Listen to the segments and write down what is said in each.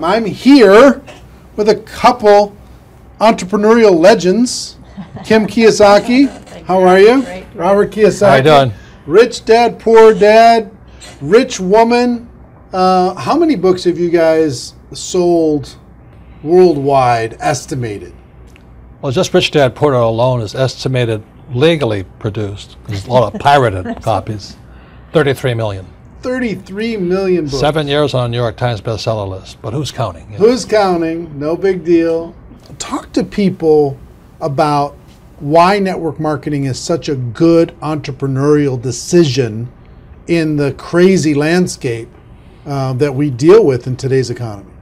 I'm here with a couple entrepreneurial legends. Kim Kiyosaki, how are you? Great. Robert Kiyosaki. How you doing? Rich Dad, Poor Dad, Rich Woman. How many books have you guys sold worldwide, estimated? Well, just Rich Dad Poor Dad alone is estimated legally produced. There's a lot of pirated copies. 33 million. 33 million books. 7 years on a New York Times bestseller list, but who's counting? You know? Who's counting? No big deal. Talk to people about why network marketing is such a good entrepreneurial decision in the crazy landscape that we deal with in today's economy.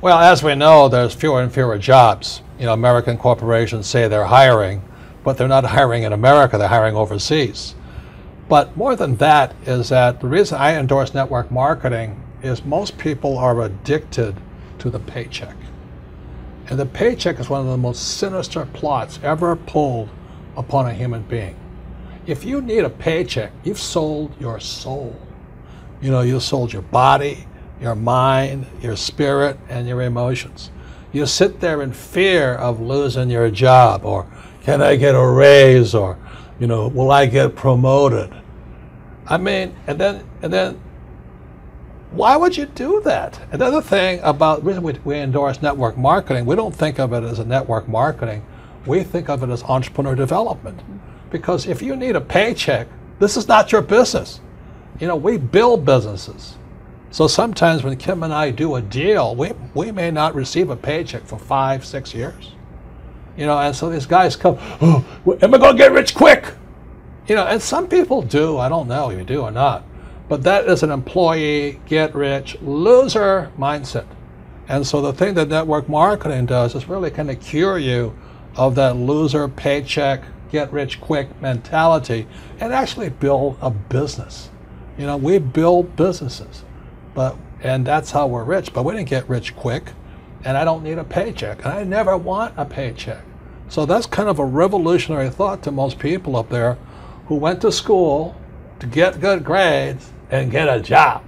Well, as we know, there's fewer and fewer jobs. You know, American corporations say they're hiring, but they're not hiring in America, they're hiring overseas. But more than that is that the reason I endorse network marketing is most people are addicted to the paycheck. And the paycheck is one of the most sinister plots ever pulled upon a human being. If you need a paycheck, you've sold your soul. You know, you sold your body, your mind, your spirit, and your emotions. You sit there in fear of losing your job, or can I get a raise, or, you know, will I get promoted? I mean, and then, why would you do that? Another thing about the reason we endorse network marketing, we don't think of it as a network marketing. We think of it as entrepreneur development. Because if you need a paycheck, this is not your business. You know, we build businesses. So sometimes when Kim and I do a deal, we may not receive a paycheck for 5-6 years. You know, and so these guys come, oh, am I going to get rich quick? You know, and some people do. I don't know if you do or not. But that is an employee, get rich, loser mindset. And so the thing that network marketing does is really kind of cure you of that loser paycheck, get rich quick mentality and actually build a business. You know, we build businesses, and that's how we're rich. But we didn't get rich quick, and I don't need a paycheck, and I never want a paycheck. So that's kind of a revolutionary thought to most people up there who went to school to get good grades and get a job.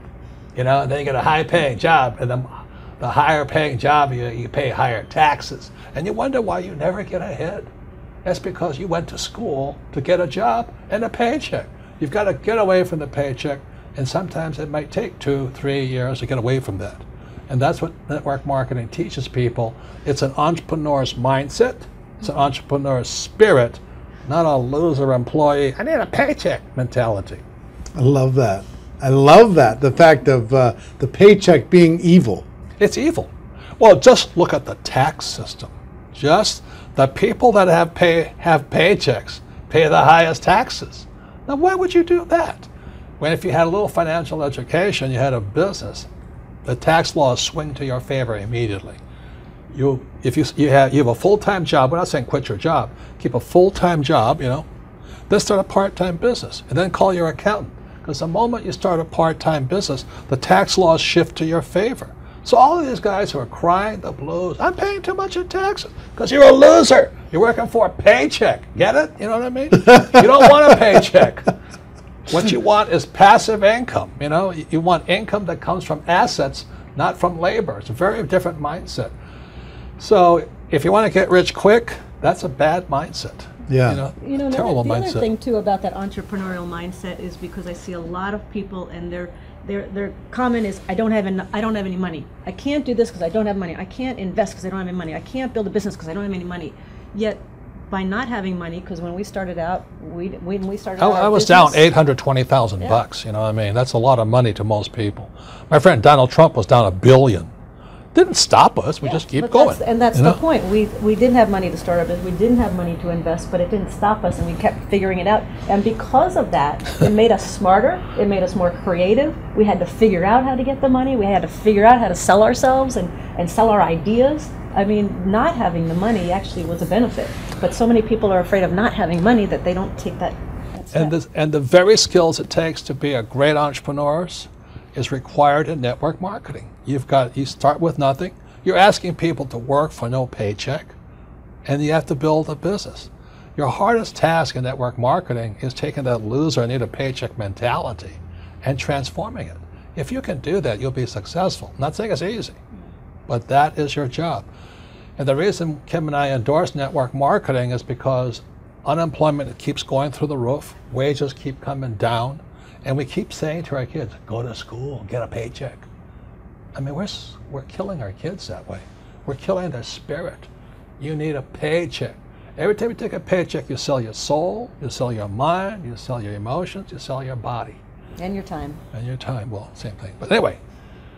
You know, and then you get a high-paying job, and the higher-paying job, you pay higher taxes, and you wonder why you never get ahead. That's because you went to school to get a job and a paycheck. You've got to get away from the paycheck, and sometimes it might take 2-3 years to get away from that. And that's what network marketing teaches people. It's an entrepreneur's mindset. It's an entrepreneur's spirit, not a loser employee, I need a paycheck mentality. I love that. I love that, the fact of the paycheck being evil. It's evil. Well, just look at the tax system. Just the people that have paychecks pay the highest taxes. Now, why would you do that? When if you had a little financial education, you had a business, the tax laws swing to your favor immediately. If you have a full-time job, we're not saying quit your job, keep a full-time job, you know, then start a part-time business, and then call your accountant. Because the moment you start a part-time business, the tax laws shift to your favor. So all of these guys who are crying the blues, I'm paying too much in taxes, because you're a loser. You're working for a paycheck. Get it? You know what I mean? You don't want a paycheck. What you want is passive income. You know, you want income that comes from assets, not from labor. It's a very different mindset. So if you want to get rich quick, that's a bad mindset. Yeah. You know, terrible the mindset. other thing too about that entrepreneurial mindset is because I see a lot of people and their comment is, I don't have any money. I can't do this because I don't have money. I can't invest because I don't have any money. I can't build a business because I don't have any money. Yet, by not having money, because when we started out, I was down $820,000 bucks. You know what I mean? That's a lot of money to most people. My friend Donald Trump was down $1 billion. Didn't stop us. We just keep going. That's the point. We didn't have money to start our business. We didn't have money to invest, but it didn't stop us, and we kept figuring it out. And because of that, it made us smarter. It made us more creative. We had to figure out how to get the money. We had to figure out how to sell ourselves and sell our ideas. I mean, not having the money actually was a benefit. But so many people are afraid of not having money that they don't take that step. And the very skills it takes to be a great entrepreneur is required in network marketing. You start with nothing. You're asking people to work for no paycheck, and you have to build a business. Your hardest task in network marketing is taking that loser, I need a paycheck mentality and transforming it. If you can do that, you'll be successful. I'm not saying it's easy, but that is your job. And the reason Kim and I endorse network marketing is because unemployment keeps going through the roof, wages keep coming down, and we keep saying to our kids, go to school, get a paycheck. I mean, we're killing our kids that way. We're killing their spirit. You need a paycheck. Every time you take a paycheck, you sell your soul, you sell your mind, you sell your emotions, you sell your body. And your time. And your time, well, same thing. But anyway,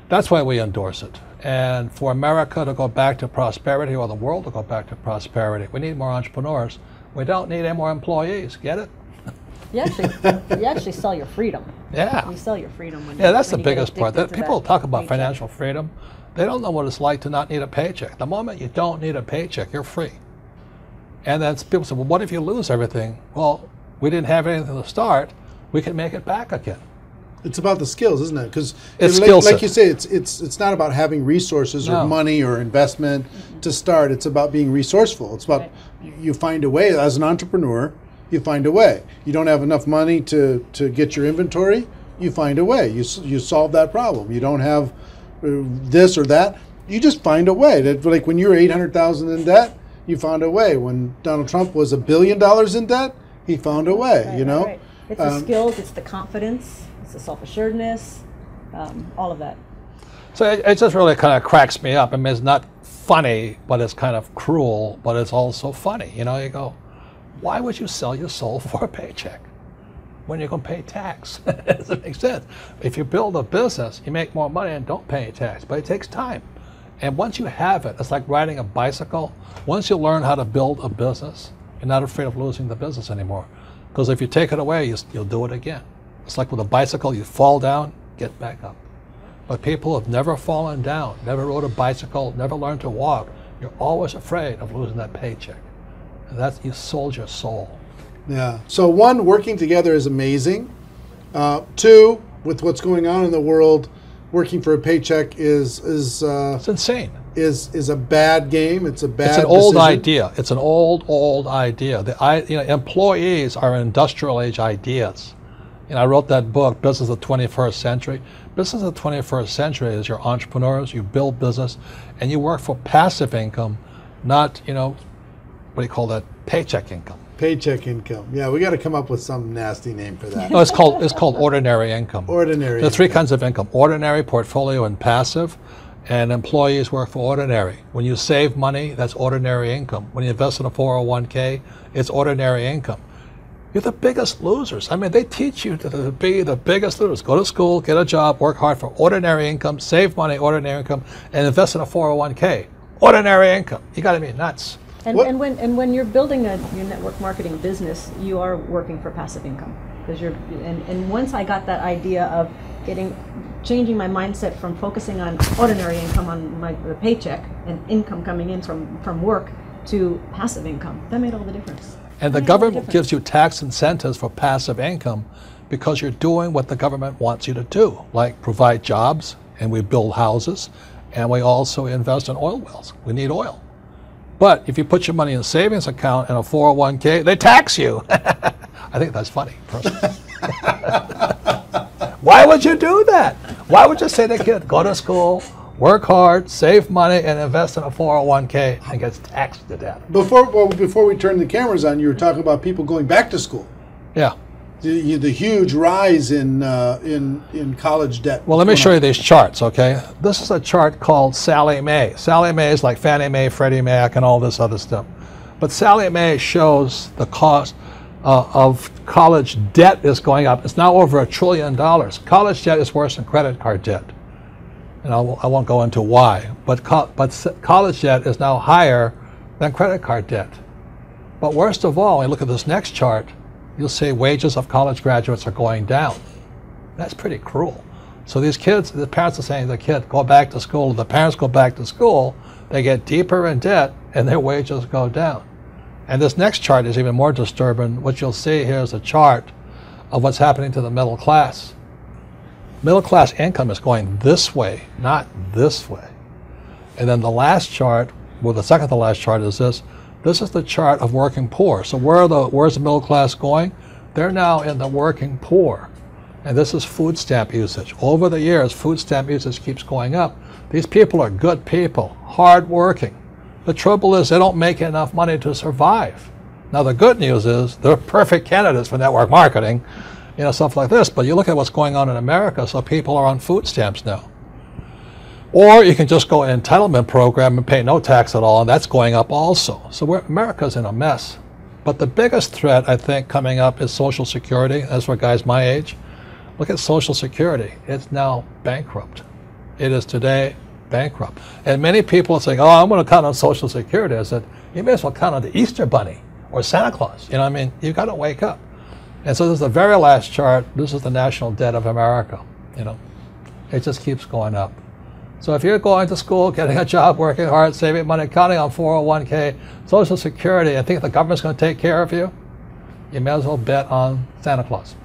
that's why we endorse it. And for America to go back to prosperity, or the world to go back to prosperity, we need more entrepreneurs. We don't need any more employees. Get it? You actually sell your freedom. Yeah. You sell your freedom when Yeah, that's when the you get biggest part. addicted to People that talk about paycheck. financial freedom. They don't know what it's like to not need a paycheck. The moment you don't need a paycheck, you're free. And then people say, well, what if you lose everything? Well, we didn't have anything to start. We can make it back again. It's about the skills, isn't it? Because It's like, skill like set. you say, it's not about having resources or No. money or investment to start. It's about being resourceful. It's about you find a way as an entrepreneur. You find a way. You don't have enough money to get your inventory. You find a way. You solve that problem. You don't have this or that. You just find a way. That, like when you were $800,000 in debt, you found a way. When Donald Trump was $1 billion in debt, he found a way. Right, you know. right. It's the skills, it's the confidence, it's the self-assuredness, all of that. So it just really kind of cracks me up. I mean, it's not funny, but it's kind of cruel, but it's also funny. You know, you go, why would you sell your soul for a paycheck when you're going to pay tax? It doesn't make sense. If you build a business, you make more money and don't pay tax, but it takes time. And once you have it, it's like riding a bicycle. Once you learn how to build a business, you're not afraid of losing the business anymore. Because if you take it away, you'll do it again. It's like with a bicycle, you fall down, get back up. But people have never fallen down, never rode a bicycle, never learned to walk. You're always afraid of losing that paycheck. And that's, you sold your soul. Yeah. So one, working together is amazing. Two, with what's going on in the world, working for a paycheck is It's insane. is a bad game. It's a bad. It's an old decision. idea. It's an old idea. Employees are industrial age ideas. I wrote that book, Business of the 21st Century. Business of the 21st Century is your entrepreneurs, you build business, and you work for passive income, not, what do you call that, paycheck income. Paycheck income. Yeah, we got to come up with some nasty name for that. No, it's called ordinary income. Ordinary. There are three kinds of income: ordinary, portfolio, and passive. And employees work for ordinary. When you save money, that's ordinary income. When you invest in a 401k, it's ordinary income. You're the biggest losers. I mean, they teach you to be the biggest losers. Go to school, get a job, work hard for ordinary income, save money, ordinary income, and invest in a 401k. Ordinary income. You got to be nuts. And when you're building your network marketing business, you are working for passive income, because and once I got that idea of changing my mindset from focusing on ordinary income on the paycheck and income coming in from work to passive income, that made all the difference. And the government gives you tax incentives for passive income because you're doing what the government wants you to do, like provide jobs, and we build houses, and we also invest in oil wells. We need oil. But if you put your money in a savings account and a 401k, they tax you. I think that's funny, personally. Why would you do that? Why would you say to a kid, go to school, work hard, save money, and invest in a 401k and gets taxed to death? Before we turned the cameras on, you were talking about people going back to school. Yeah. The huge rise in college debt. Well, let me show you these charts, okay? This is a chart called Sallie Mae. Sallie Mae is like Fannie Mae, Freddie Mac, and all this other stuff. But Sallie Mae shows the cost of college debt is going up. It's now over $1 trillion. College debt is worse than credit card debt. And I won't go into why. But college debt is now higher than credit card debt. But worst of all, when you look at this next chart, you'll see wages of college graduates are going down. That's pretty cruel. So these kids, the parents are saying to the kid, go back to school. The parents go back to school, they get deeper in debt, and their wages go down. And this next chart is even more disturbing. What you'll see here is a chart of what's happening to the middle class. Middle class income is going this way, not this way. And then the last chart, well, the second to last chart is this. This is the chart of working poor. So where's the middle class going? They're now in the working poor. And this is food stamp usage. Over the years, food stamp usage keeps going up. These people are good people, hard-working. The trouble is they don't make enough money to survive. Now the good news is they're perfect candidates for network marketing, stuff like this. But you look at what's going on in America, so people are on food stamps now. Or you can just go an entitlement program and pay no tax at all, and that's going up also. So America's in a mess. But the biggest threat, I think, coming up is Social Security. That's for guys my age. Look at Social Security. It's now bankrupt. It is today bankrupt. And many people are saying, oh, I'm going to count on Social Security. I said, you may as well count on the Easter Bunny or Santa Claus. You know what I mean? You've got to wake up. And so this is the very last chart. This is the national debt of America. It just keeps going up. So if you're going to school, getting a job, working hard, saving money, counting on 401k, Social Security, and think the government's going to take care of you, you may as well bet on Santa Claus.